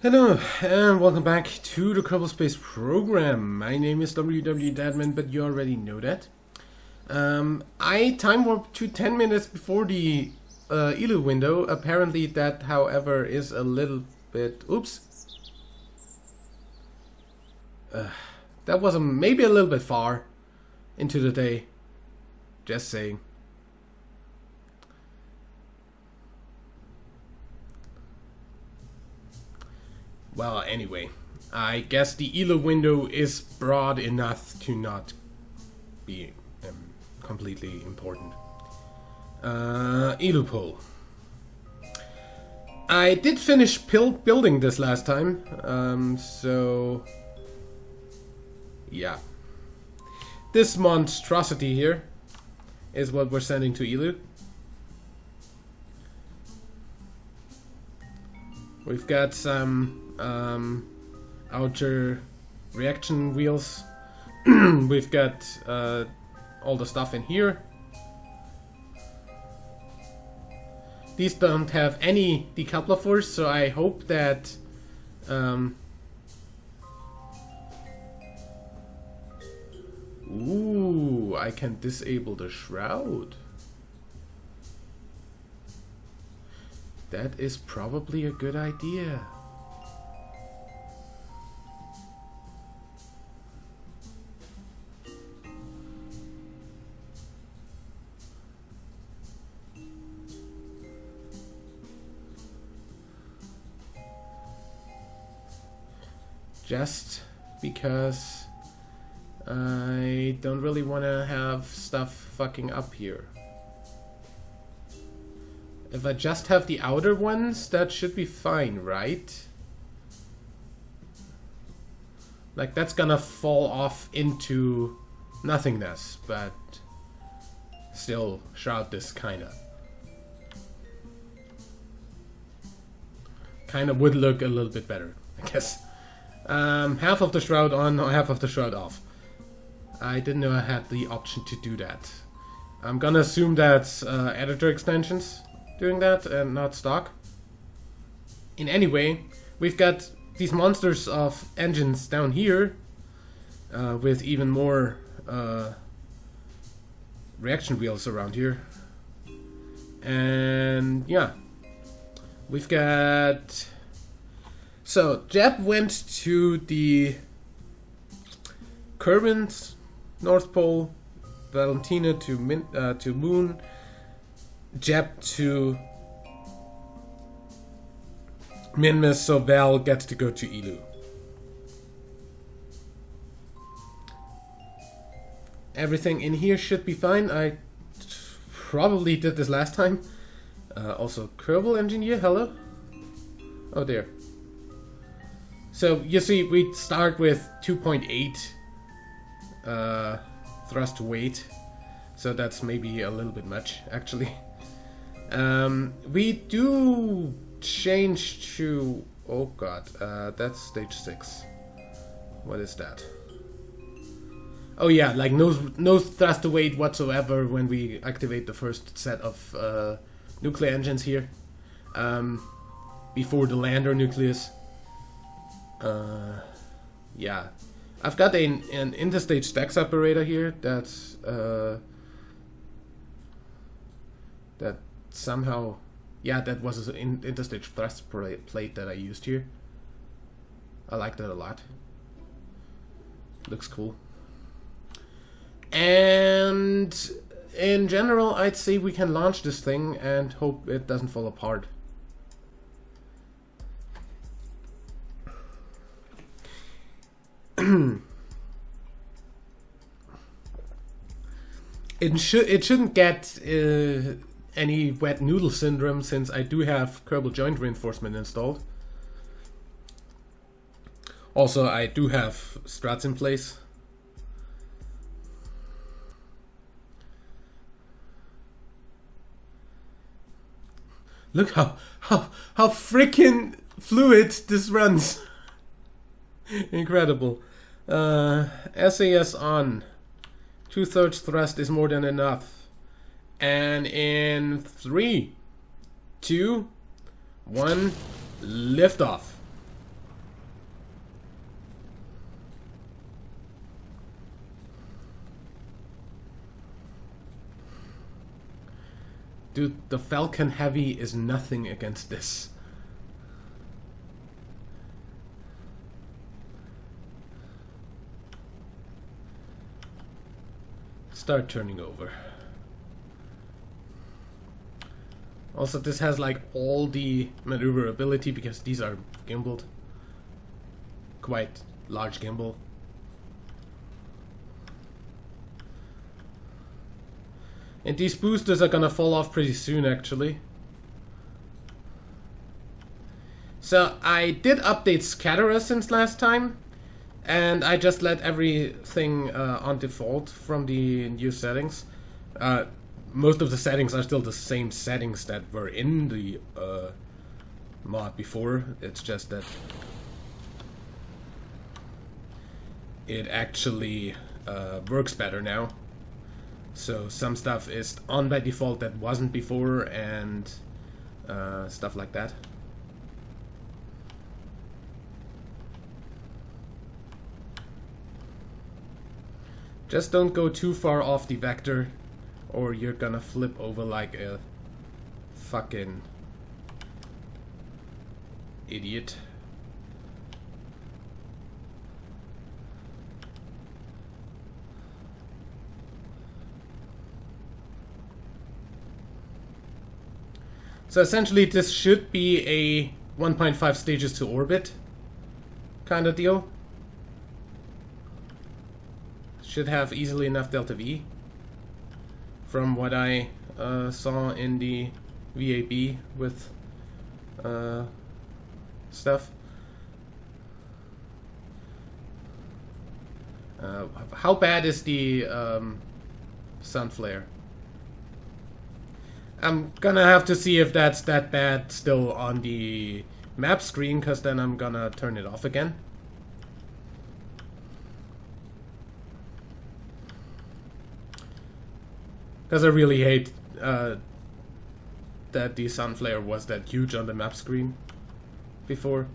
Hello, and welcome back to the Kerbal Space program. My name is Dadman, but you already know that. I time warped to 10 minutes before the Eeloo window. Apparently that, however, is a little bit... Oops. That was maybe a little bit far into the day. Just saying. Well, anyway, I guess the Eeloo window is broad enough to not be completely important. Eeloo pole. I did finish building this last time, so yeah. This monstrosity here is what we're sending to Eeloo. We've got some outer reaction wheels. We've got all the stuff in here. These don't have any decoupler force, so I hope that ooh, I can disable the shroud. That is probably a good idea. Just because I don't really want to have stuff fucking up here. If I just have the outer ones, that should be fine, right? Like, that's gonna fall off into nothingness, but still shroud this kinda. Kinda would look a little bit better, I guess. Half of the shroud on, or half of the shroud off. I didn't know I had the option to do that. I'm gonna assume that's editor extensions doing that and not stock. In any way, we've got these monsters of engines down here with even more reaction wheels around here. And yeah, we've got... So, Jeb went to the Kerbal North Pole, Valentina to Moon, Jeb to Minmus, so Val gets to go to Eeloo. Everything in here should be fine. I probably did this last time. Also, Kerbal engineer, hello? Oh, there. So, you see, we start with 2.8 thrust to weight. So that's maybe a little bit much, actually. We do change to... Oh god, that's stage 6. What is that? Oh yeah, like no thrust to weight whatsoever when we activate the first set of nuclear engines here. Before the lander nucleus. Yeah. I've got an interstage stack separator here that's that somehow, yeah, that was an interstage thrust plate that I used here. I like that a lot. Looks cool. And in general, I'd say we can launch this thing and hope it doesn't fall apart. It shouldn't get any wet noodle syndrome, since I do have Kerbal joint reinforcement installed. Also, I do have struts in place. Look how freaking fluid this runs. Incredible. SAS on. 2/3 thrust is more than enough. And in 3, 2, 1, lift off. Dude, the Falcon Heavy is nothing against this. Start turning over. Also, this has like all the maneuverability because these are gimbaled. Quite large gimbal. And these boosters are gonna fall off pretty soon, actually. So I did update Scatterer since last time, and I just let everything on default from the new settings. Most of the settings are still the same settings that were in the mod before. It's just that it actually works better now. So some stuff is on by default that wasn't before, and stuff like that. Just don't go too far off the vector, or you're gonna flip over like a fucking idiot. So essentially this should be a 1.5 stages to orbit kind of deal. Should have easily enough delta V from what I saw in the VAB with stuff. How bad is the sun flare? I'm gonna have to see if that's that bad still on the map screen, because then I'm gonna turn it off again. Because I really hate that the sun flare was that huge on the map screen before.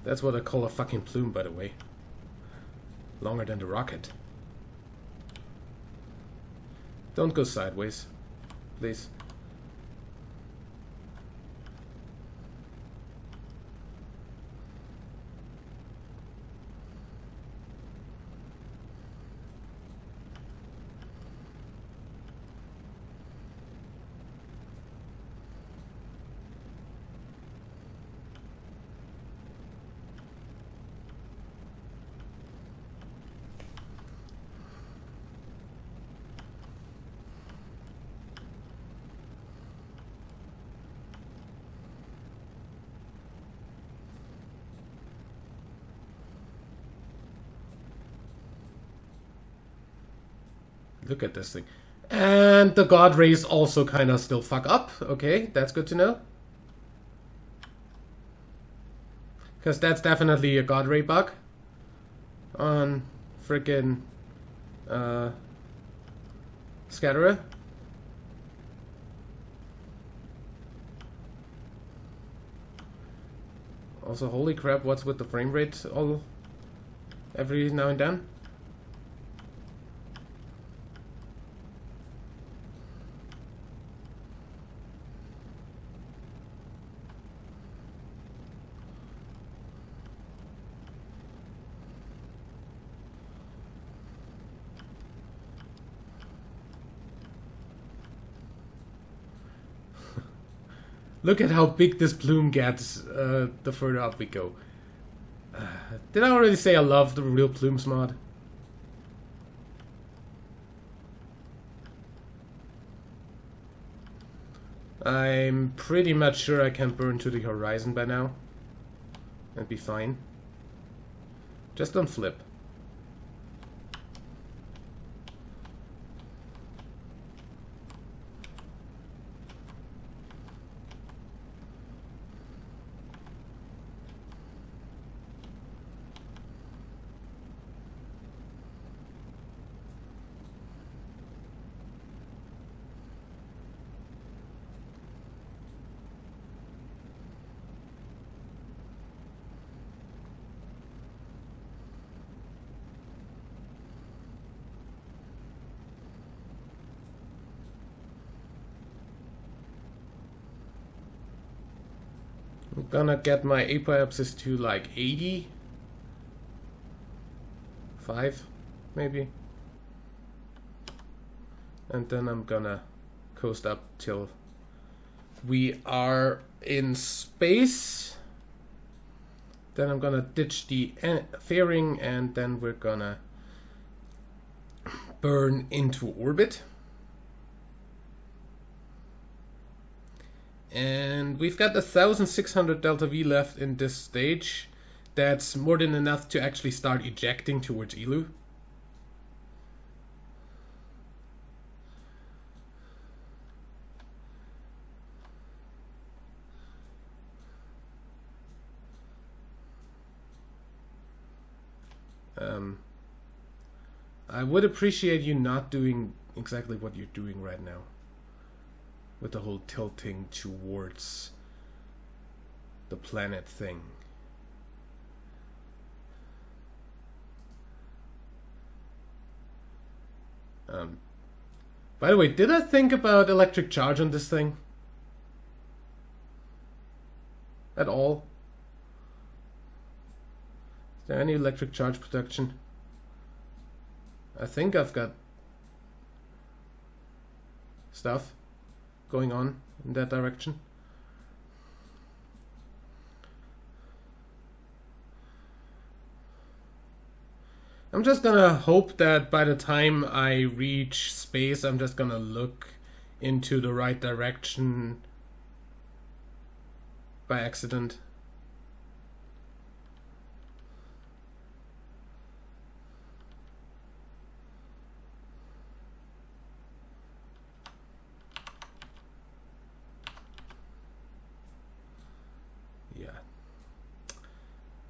That's what I call a fucking plume, by the way. Longer than the rocket. Don't go sideways, please. Look at this thing. And the God Rays also kind of still fuck up. Okay, that's good to know. Because that's definitely a God Ray bug on frickin' Scatterer. Also, holy crap, what's with the frame rate all every now and then? Look at how big this plume gets the further up we go. Did I already say I love the real plumes mod? I'm pretty much sure I can burn to the horizon by now and be fine. Just don't flip. I'm gonna get my apoapsis to like 80. 5, maybe. And then I'm gonna coast up till we are in space. Then I'm gonna ditch the fairing, and then we're gonna burn into orbit. And we've got 1,600 delta V left in this stage. That's more than enough to actually start ejecting towards Eeloo. I would appreciate you not doing exactly what you're doing right now, with the whole tilting towards the planet thing. By the way, did I think about electric charge on this thing? At all? Is there any electric charge production? I think I've got stuff going on in that direction. I'm just gonna hope that by the time I reach space, I'm just gonna look into the right direction by accident. Yeah.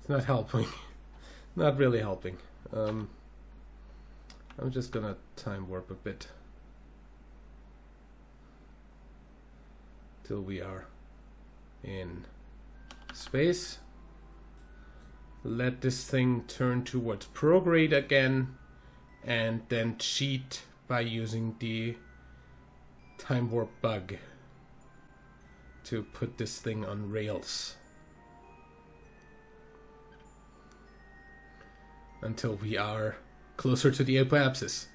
It's not helping. Not really helping. I'm just gonna time warp a bit till we are in space. Let this thing turn towards prograde again, and then cheat by using the time warp bug to put this thing on rails until we are closer to the apoapsis.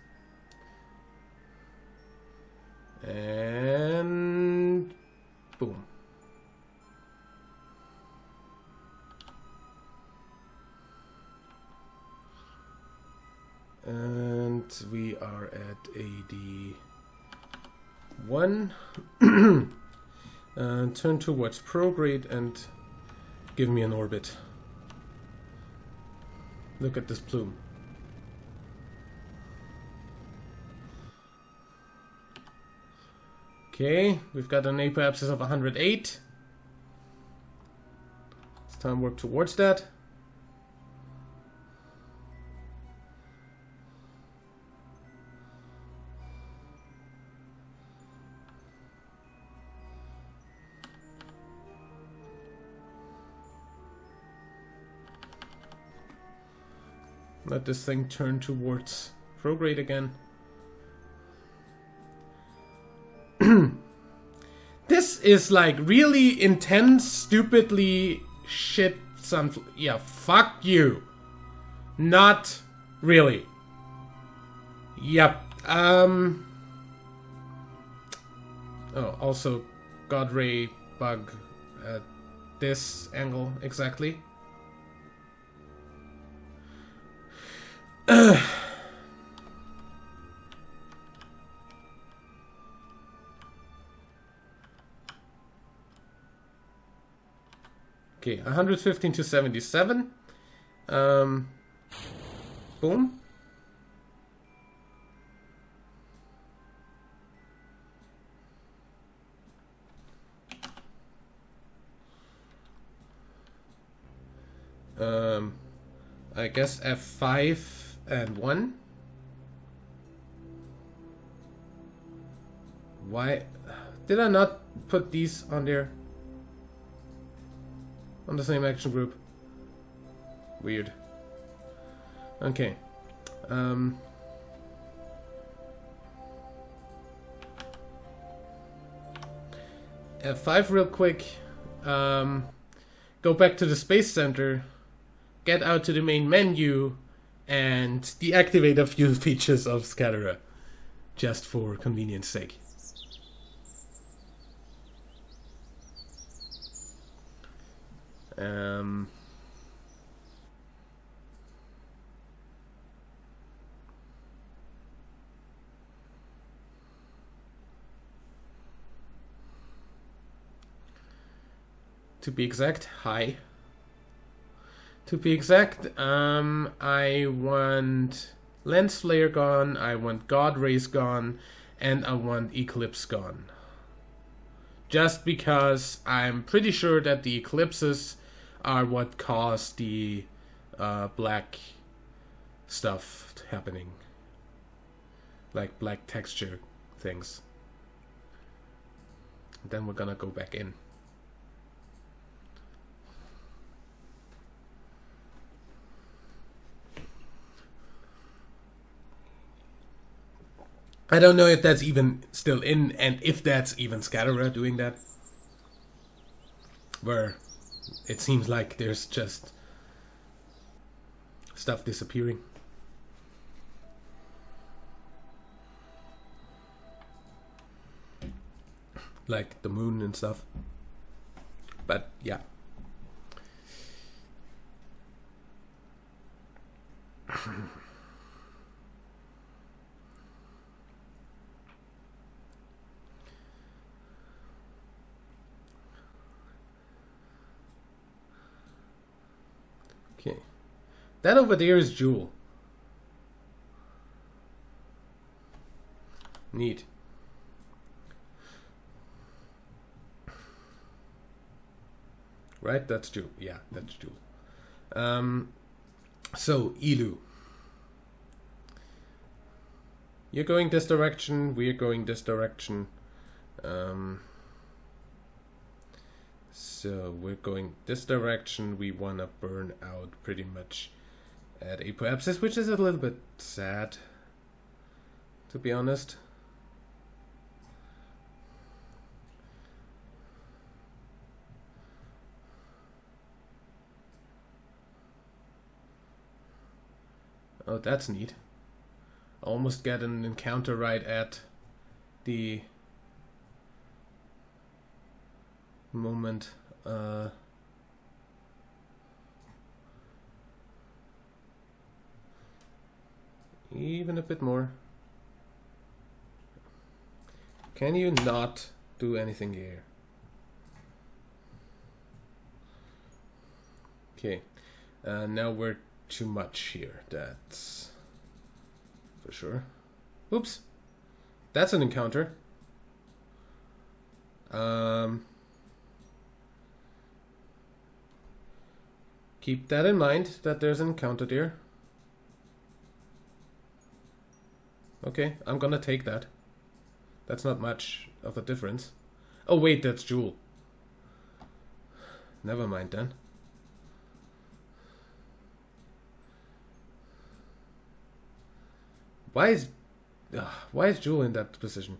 And boom. And we are at 81. Turn towards prograde and give me an orbit. Look at this plume. Okay, we've got an apoapsis of 108. It's time to work towards that. Let this thing turn towards prograde again. This is like really intense, stupidly shit. Yeah, fuck you. Not really. Yep. Oh, also, God Ray bug at this angle exactly. Okay, 115 to 77. Boom. I guess F5 and 1. Why did I not put these on there? On the same action group. Weird. Okay. F5 real quick. go back to the Space Center, get out to the main menu, and deactivate a few features of Scatterer, just for convenience sake. To be exact, hi. To be exact, I want Lens Flare gone, I want God Rays gone, and I want Eclipse gone. Just because I'm pretty sure that the eclipses are what caused the black stuff happening. Like black texture things. Then we're gonna go back in. I don't know if that's even still in, and if that's even Scatterer doing that. Where it seems like there's just stuff disappearing. Like the moon and stuff. But yeah. Okay. That over there is Jewel. Neat. Right? That's Jewel. Yeah, that's Jewel. So, Eeloo. You're going this direction, we're going this direction. So we're going this direction. We want to burn out pretty much at Apoapsis, which is a little bit sad, to be honest. Oh, that's neat. Almost get an encounter right at the moment. Even a bit more. Can you not do anything here? Okay, now we're too much here, that's for sure. Oops, that's an encounter. Keep that in mind, that there's an encounter there. Okay, I'm gonna take that. That's not much of a difference. Oh wait, that's Jewel. Never mind then. Why is Jewel in that position?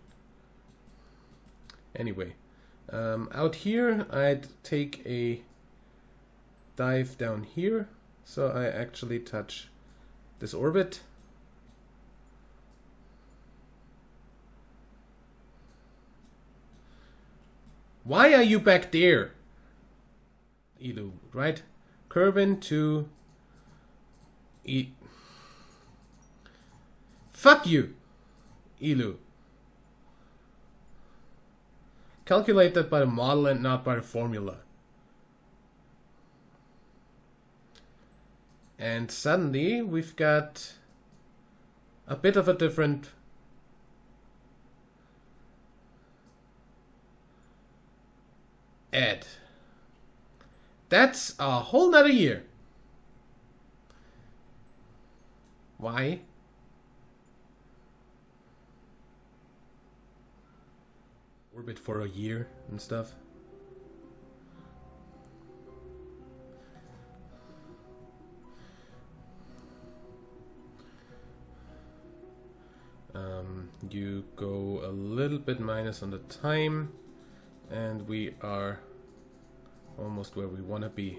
Anyway, out here I'd take a dive down here, so I actually touch this orbit. Why are you back there? Eeloo, right? Kerbal to Fuck you, Eeloo. Calculated by the model and not by the formula. And suddenly we've got a bit of a different Ed. That's a whole nother year. Why? Orbit for a year and stuff. You go a little bit minus on the time, and we are Almost where we want to be.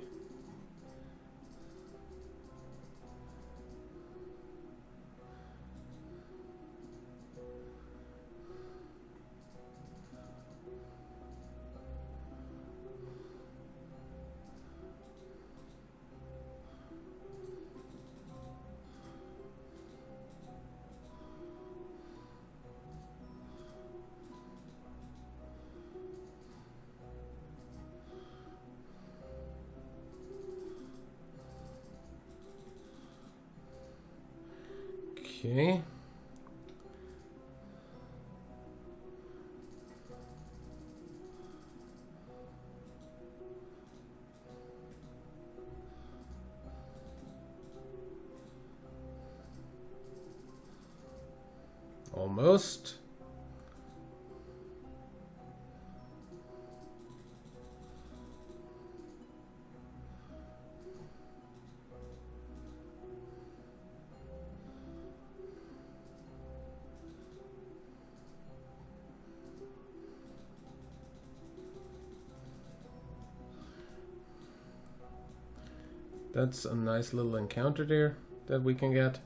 Okay. Almost. That's a nice little encounter there that we can get.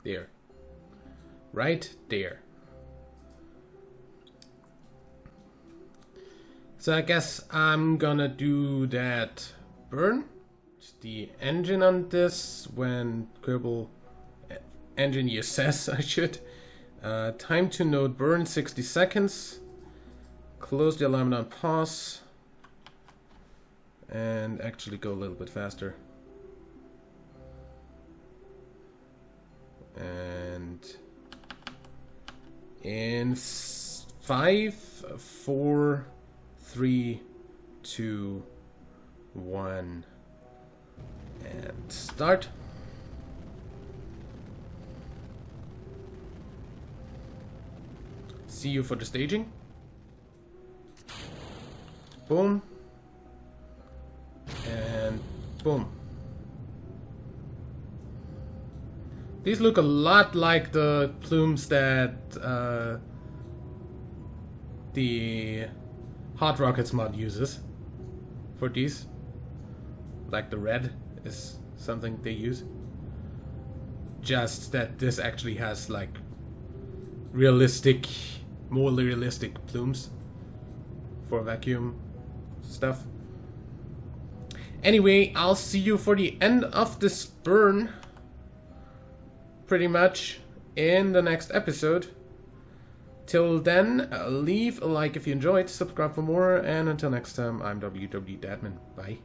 There. Right there. So I guess I'm gonna do that burn. The engine on this when Kerbal engineer says I should. Time to node burn 60 seconds. Close the alignment on pause. And actually go a little bit faster. And in 5, 4, 3, 2, 1, and start. See you for the staging. Boom. And boom. These look a lot like the plumes that the Hot Rockets mod uses for these. Like the red is something they use. Just that this actually has like realistic, more realistic plumes for vacuum stuff. Anyway, I'll see you for the end of this burn pretty much in the next episode. Till then, leave a like if you enjoyed, subscribe for more, and until next time, I'm WW Dadman. Bye.